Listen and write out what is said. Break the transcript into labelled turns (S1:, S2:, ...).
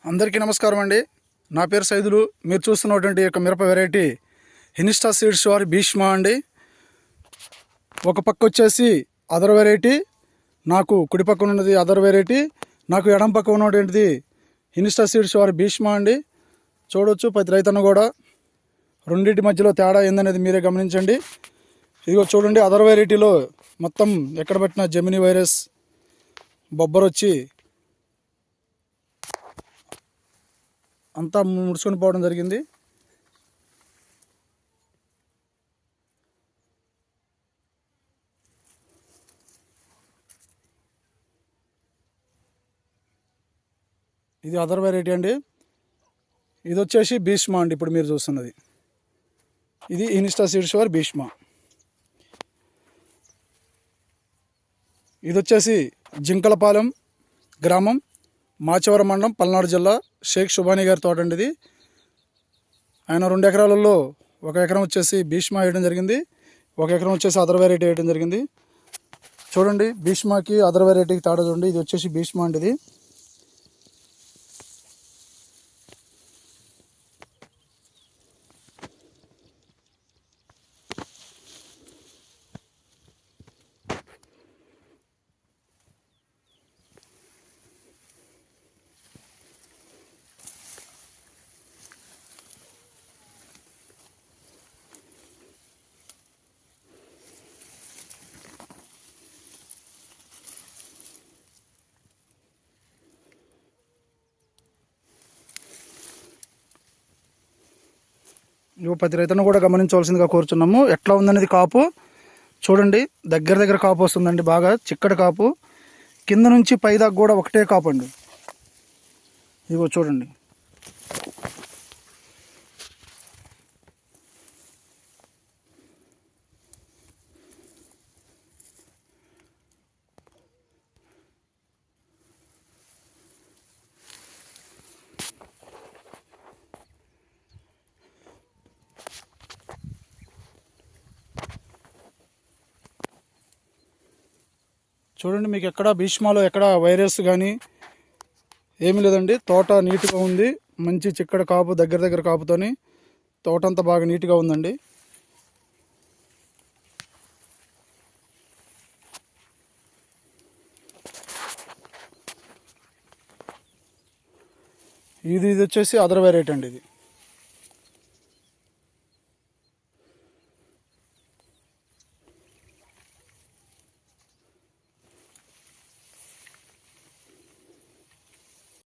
S1: అందరికీ నమస్కారం అండి. నా పేరు సైదులు. మీరు చూస్తున్నటువంటి యొక్క మిరప వెరైటీ హినిస్టా సీడ్స్ వారి భీష్మ అండి. ఒక పక్క వచ్చేసి అదర్ వెరైటీ, నాకు కుడి పక్కన ఉన్నది అదర్ వెరైటీ, నాకు ఎడం పక్క ఉన్నటువంటిది హినిస్టా సీడ్స్ వారి భీష్మ అండి. చూడవచ్చు ప్రతి రైతన్న కూడా రెండింటి మధ్యలో తేడా ఏందనేది మీరే గమనించండి. ఇదిగో చూడండి, అదర్ వెరైటీలో మొత్తం ఎక్కడ పట్టిన జెమిని వైరస్ బొబ్బరొచ్చి అంతా ముడుచుకొని పోవడం జరిగింది. ఇది అదర్ వెరైటీ అండి. ఇది వచ్చేసి భీష్మ అండి. ఇప్పుడు మీరు చూస్తున్నది ఇది హినిస్టా సీడ్స్ వారి భీష్మ. ఇది వచ్చేసి జింకలపాలెం గ్రామం, మాచవరం మండలం, పల్నాడు జిల్లా, షేక్ షుబానీ గారి తోట అండి ఇది. ఆయన 2 ఎకరాలలో 1 ఎకరం వచ్చేసి భీష్మ వేయడం జరిగింది, 1 ఎకరం వచ్చేసి అదర్ వెరైటీ వేయడం జరిగింది. చూడండి, భీష్మకి అదర్ వెరైటీకి తేడా చూడండి. ఇది వచ్చేసి భీష్మ అండి. ఇది ప్రతి రైతును కూడా గమనించవలసిందిగా కోరుచున్నాము. ఎట్లా ఉందనేది కాపు చూడండి. దగ్గర కాపు వస్తుందండి, బాగా చిక్కటి కాపు. కింద నుంచి పైదాకా కూడా ఒకటే కాపు అండి. ఇదిగో చూడండి. చూడండి, మీకు ఎక్కడ భీష్మలో ఎక్కడ వైరస్ కానీ ఏమీ లేదండి. తోట నీట్గా ఉంది, మంచి చిక్కడ కాపు, దగ్గర కాపుతోని తోట అంతా బాగా నీట్గా ఉందండి. ఇది వచ్చేసి అదర్ వెరైటీ అండి. ఇది